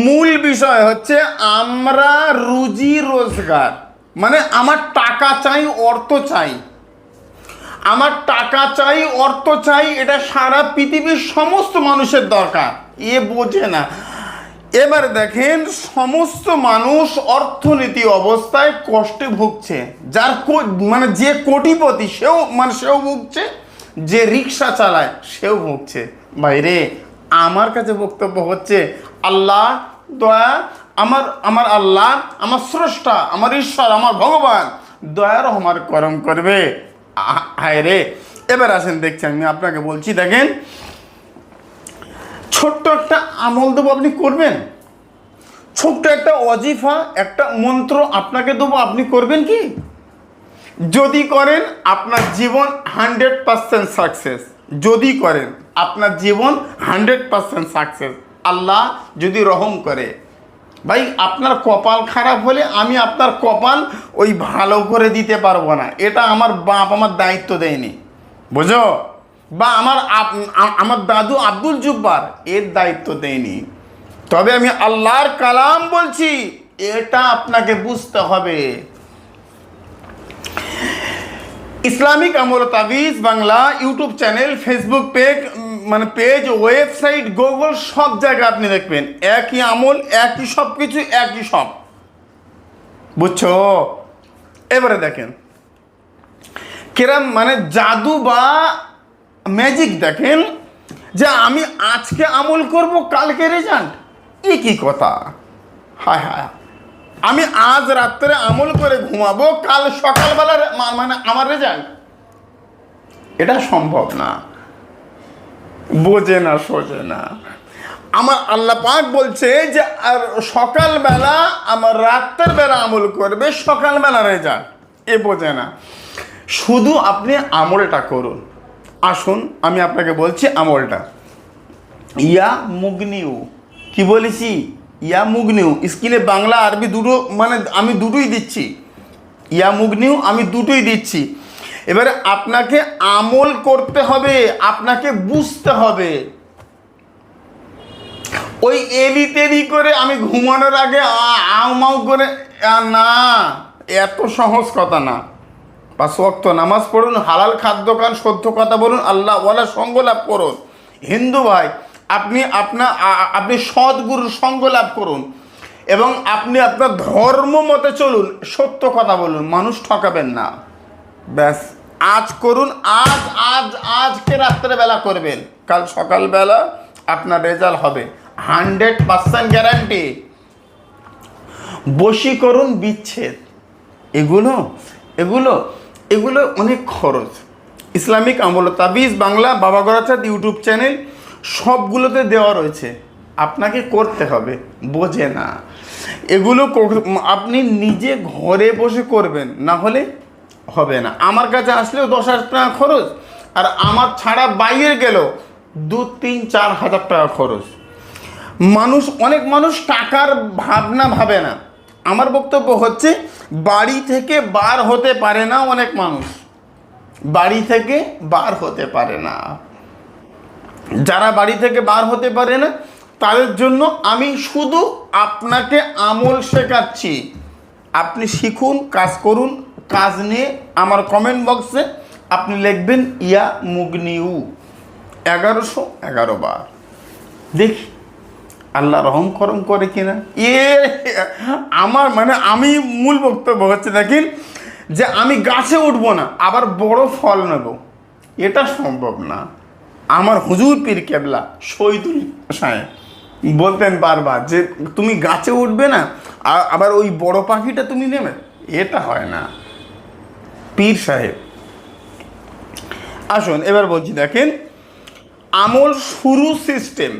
মূল বিষয় হচ্ছে আমরা রুজি রোজগার, মানে আমার টাকা চাই, অর্থ চাই, আমার টাকা চাই, অর্থ চাই, এটা সারা পৃথিবীর সমস্ত মানুষের দরকার। বোঝে না। এবার দেখেন, সমস্ত মানুষ অর্থনীতি অবস্থায় কষ্টে ভুগছে। যার মানে যে কোটিপতি সেও ভুগছে, যে রিক্সা চালায় সেও ভুগছে। বাইরে আমার কাছে বক্তব্য হচ্ছে, আল্লাহ দয়া, আমার আল্লাহ, আমার স্রষ্টা, আমার ঈশ্বর, আমার ভগবান দয়া রহমান করম করবে। হায় রে। এবার আসেন, দেখছি আমি আপনাকে বলছি, দেখেন ছোট্ট একটা আমল দেবো, আপনি করবেন। ছোট্ট একটা অজিফা, একটা মন্ত্র আপনাকে দেবো, আপনি করবেন কি? যদি করেন আপনার জীবন 100% সাকসেস। যদি করেন আপনার জীবন 100% সাকসেস। আল্লাহ যদি রহম করে। ভাই, আপনার কপাল খারাপ হলে আমি আপনার কপাল ওই ভালো করে দিতে পারবো না, এটা আমার বাপ আমার দায়িত্ব দেয়নি, বুঝো? বা আমার দাদু আব্দুল জুব্বার এর দায়িত্ব দেয়নি। তবে আমি আল্লাহর কালাম বলছি, এটা আপনাকে বুঝতে হবে। ইসলামিক আমল তাবিজ Bangla YouTube channel, Facebook page, website, Google, সব জায়গায় আপনি দেখবেন একই আমল, একই সব কিছু, একই সব, বুঝছো? এবারে দেখেন কিরম মানে জাদু বা ম্যাজিক। দেখেন যে আমি আজকে আমল করব, কালকে রেজাল্ট, কি কথা! হায় হায়, আমি আজ রাত্রে আমল করে ঘুমাবো, কাল সকালবেলা মানে আমার রেজাল্ট, এটা সম্ভব না। বোঝে না, সোজে না। আমার আল্লাহ পাক বলছে যে আর সকালবেলা আমার রাত্রের বেলা আমল করবে, সকালবেলা রেজাল্ট, বোঝে না। শুধু আপনি আমলটা করুন। আসুন আমি আপনাকে বলছি আমলটা। ইয়া মুগনিউ, কি বলেছি? ইয়া মুগনিউ। স্ক্রিনে বাংলা আরবি দুটো, মানে আমি দুটোই দিচ্ছি। ইয়া মুগনিউ আমি দুটোই দিচ্ছি। এবারে আপনাকে আমল করতে হবে, আপনাকে বুঝতে হবে। ওই এলি করে আমি ঘুমানোর আগে আউ করে না, এত সহজ কথা না। 5 ওয়াক্ত নামাজ পড়ুন, হালাল খাদ্য খান, সত্য কথা বলুন, আল্লাহ ওয়ালা সঙ্গ লাভ করুন। হিন্দু ভাই, আপনি সদ্গুরুর সঙ্গ লাভ করুন এবং আপনি আপনার ধর্ম মতে চলুন, সত্য কথা বলুন, মানুষ ঠকাবেন না। ব্যাস, আজ করুন, আজকে রাত্রেবেলা করবেন, কাল সকালবেলা আপনার রেজাল্ট হবে 100% গ্যারান্টি। বশীকরণ, বিচ্ছেদ, এগুলো অনেক খরচ। ইসলামিক আমল তাবিজ বাংলা বাবা গরাচাঁদ ইউটিউব চ্যানেল সবগুলোতে দেওয়া রয়েছে, আপনাকে করতে হবে। বোঝে না। এগুলো আপনি নিজে ঘরে বসে করবেন, না হলে হবে না। আমার কাছে আসলেও 10,000 টাকা খরচ, আর আমার ছাড়া বাইরে গেল 2-3-4 হাজার টাকা খরচ। অনেক মানুষ টাকার ভাবনা ভাবে না। আমার বক্তব্য হচ্ছে, বাড়ি থেকে বার হতে পারে না অনেক মানুষ, বাড়ি থেকে বার হতে পারে না। যারা বাড়ি থেকে বার হতে পারে না তাদের জন্য আমি শুধু আপনাকে আমল শেখাচ্ছি। আপনি শিখুন, কাজ করুন। কাজ নিয়ে আমার কমেন্ট বক্সে আপনি লিখবেন ইয়া মুগনিউ 1111 বার। দেখি আল্লাহ রহম করম করে কিনা। আমি মূল বক্তব্য হচ্ছে, দেখেন যে আমি গাছে উঠবো না আবার বড় ফল নেব, এটা সম্ভব না। আমার হুজুর পীর কেবলা শহীদুল সাহেব বলতেন বারবার যে তুমি গাছে উঠবে না আবার ওই বড় পাখিটা তুমি নেবে, এটা হয় না। পীর সাহেব। আসুন এবার বলছি, দেখেন আমল শুরু সিস্টেম।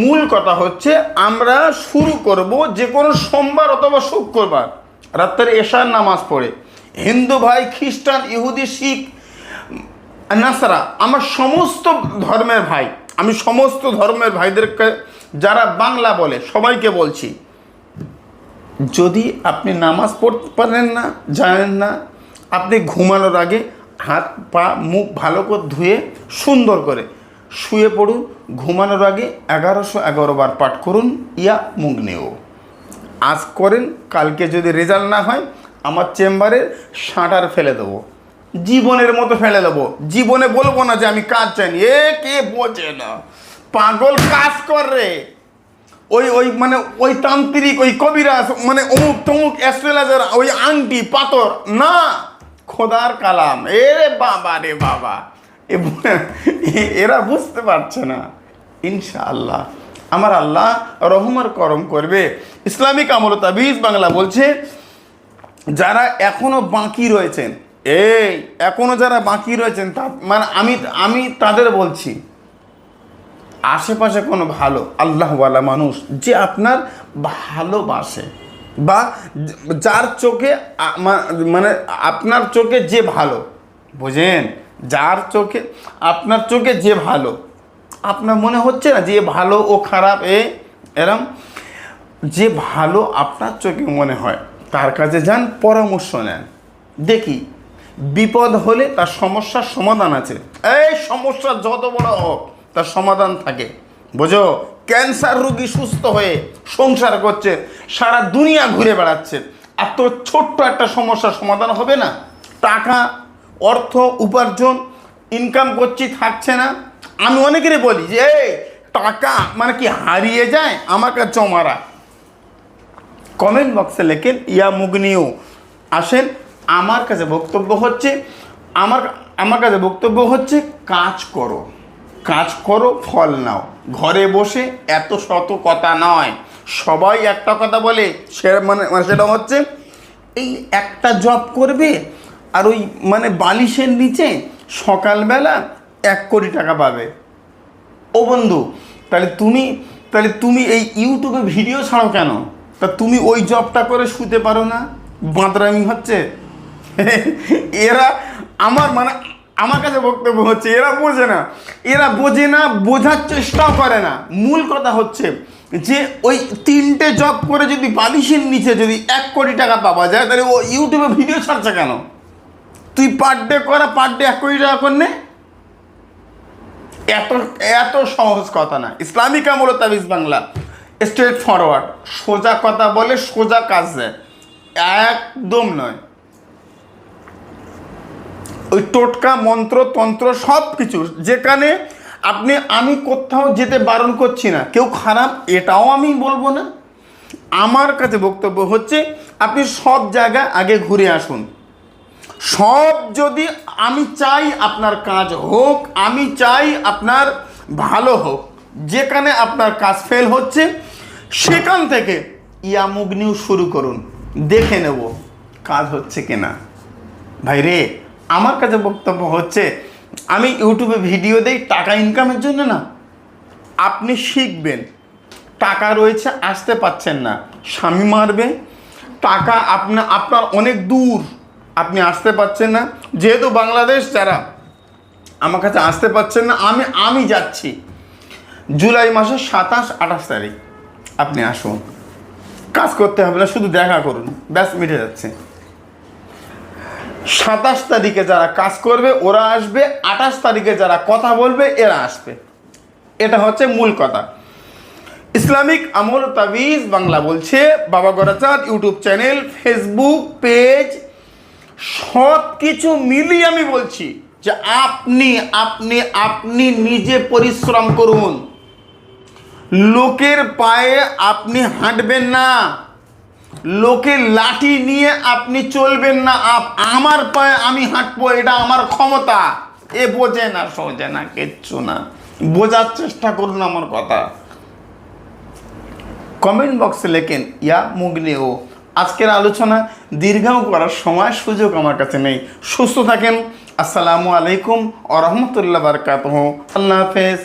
মূল কথা হচ্ছে, আমরা শুরু করব যে কোনো সোমবার অথবা শুক্রবার রাত্রে এশার নামাজ পড়ে। হিন্দু ভাই, খ্রিস্টান, ইহুদি, শিখ, নাসারা, আমার সমস্ত ধর্মের ভাই, আমি সমস্ত ধর্মের ভাইদেরকে যারা বাংলা বলে সবাইকে বলছি, যদি আপনি নামাজ পড়তে পারেন না, জানেন না, আপনি ঘুমানোর আগে হাত পা মুখ ভালো করে ধুয়ে সুন্দর করে শুয়ে পড়ুন, ঘুমানোর আগে 1111 বার পাঠ করুন ইয়া মুগনিও। আজ করেন, কালকে যদি রেজাল্ট না হয় আমার চেম্বারে শাটার ফেলে দেবো, জীবনের মতো ফেলে দেবো। জীবনে বলবো না যে আমি কাজ চাইনি। কে বোঝে না, পাগল কাজ করে। ওই মানে ওই তান্ত্রিক, ওই কবিরাজ, মানে অমুক তমুক অ্যাস্ট্রোলজার, ওই আংটি পাথর না, খোদার কালাম। রে বাবা রে বাবা, এরা বুঝতে পারছে না। ইনশাআল্লাহ আমার আল্লাহ রহমার করম করবে। ইসলামিক আমল তাবিজ বাংলা বলছে, যারা এখনো বাকি রয়েছেন, এখনো যারা বাকি রয়েছেন, মানে আমি তাদের বলছি, আশেপাশে কোনো ভালো আল্লাহওয়ালা মানুষ যে আপনার ভালোবাসে, বা যার চোখে মানে আপনার চোখে যে ভালো, বোঝেন, যার চোখে আপনার চোখে যে ভালো, আপনার মনে হচ্ছে না যে ভালো ও খারাপ, এরম যে ভালো আপনার চোখে মনে হয় তার কাছে যান, পরামর্শ নেন। দেখি বিপদ হলে তার সমস্যার সমাধান আছে। এই সমস্যা যত বড় হোক তার সমাধান থাকে, বোঝো। ক্যান্সার রোগী সুস্থ হয়ে সংসার করছে, সারা দুনিয়া ঘুরে বেড়াচ্ছে, আর তোর ছোট্ট একটা সমস্যার সমাধান হবে না? টাকা অর্থ উপার্জন ইনকাম করছি, থাকছে না। আমি অনেকেরই বলি যে টাকা মানে কি হারিয়ে যায়, আমার কাছে জমা রাখ। কমেন্ট বক্সে লেখেন ইয়া মুগনিও। আসেন, আমার কাছে বক্তব্য হচ্ছে, আমার কাছে বক্তব্য হচ্ছে, কাজ করো, কাজ করো, ফল নাও। ঘরে বসে এত শত কথা নয়। সবাই একটা কথা বলে, সে মানে সেটা হচ্ছে এই একটা জব করবে আর ওই মানে বালিশের নিচে সকালবেলা 1 কোটি টাকা পাবে। ও বন্ধু, তাহলে তুমি এই ইউটিউবে ভিডিও ছাড়ো কেন? তা তুমি ওই জবটা করে শুতে পারো না? বাঁদরামি হচ্ছে। এরা আমার কাছে বক্তব্য হচ্ছে, এরা বোঝে না, বোঝার চেষ্টাও করে না। মূল কথা হচ্ছে যে ওই 3টে জব করে যদি বালিশের নিচে যদি 1 কোটি টাকা পাওয়া যায়, তাহলে ও ইউটিউবে ভিডিও ছাড়ছে কেন? তুই পার ডে 1 কোটি টাকা করে, এত সহজ কথা না। ইসলামিক আমল তাবিজ বাংলা স্ট্রেট ফরওয়ার্ড, সোজা কথা বলে, সোজা কাজ দেয়, একদম নয় ওই টোটকা মন্ত্র তন্ত্র সব কিছু। যেখানে আমি কোথাও যেতে বারণ করছি না, কেউ খারাপ এটাও আমি বলবো না। আমার কাছে বক্তব্য হচ্ছে, আপনি সব জায়গায় আগে ঘুরে আসুন। সব যদি আমি চাই আপনার কাজ হোক, আমি চাই আপনার ভালো হোক, যেখানে আপনার কাজ ফেল হচ্ছে সেখান থেকে ইয়া মুগনিও শুরু করুন, দেখে নেব কাজ হচ্ছে কিনা। ভাই রে, আমার কাছে বক্তব্য হচ্ছে, আমি ইউটিউবে ভিডিও দেই টাকা ইনকামের জন্য না। আপনি শিখবেন, টাকা রয়েছে, আসতে পাচ্ছেন না, স্বামী মারবে, টাকা আপনার অনেক দূর, আপনি আসতে পাচ্ছেন না। যেহেতু বাংলাদেশ, যারা আমার কাছে আসতে পাচ্ছেন না, আমি যাচ্ছি জুলাই মাসের 27-28 তারিখ। আপনি আসুন, কাজ করতে হবে না, শুধু দেখা করুন, ব্যাস মিটে যাচ্ছে। 27 তারিখে যারা কাজ করবে ওরা আসবে, 28 তারিখে যারা কথা বলবে এরা আসবে। এটা হচ্ছে মূল কথা। ইসলামিক আমল তাবিজ বাংলা বলছে, বাবা গরাচাঁদ ইউটিউব চ্যানেল, ফেসবুক পেজ, সব কিছু মিলিয়ে আমি বলছি যে আপনি নিজে পরিশ্রম করুন। লোকের পায়ে আপনি হাঁটবেন না, লোকের লাঠি নিয়ে আপনি চলবেন না। আমার পায়ে আমি হাঁটবো, এটা আমার ক্ষমতা। বোঝে না, সোজে না, কিচ্ছু না। বোঝার চেষ্টা করুন আমার কথা। কমেন্ট বক্সে লেখেন ইয়া মুগনিও। আজকের আলোচনা দীর্ঘায়ু করার সময় সুযোগ আমার কাছে নেই। সুস্থ থাকেন। আসসালামু আলাইকুম ওয়া রাহমাতুল্লাহি ওয়া বারাকাতুহু। আল্লাহ হাফেজ।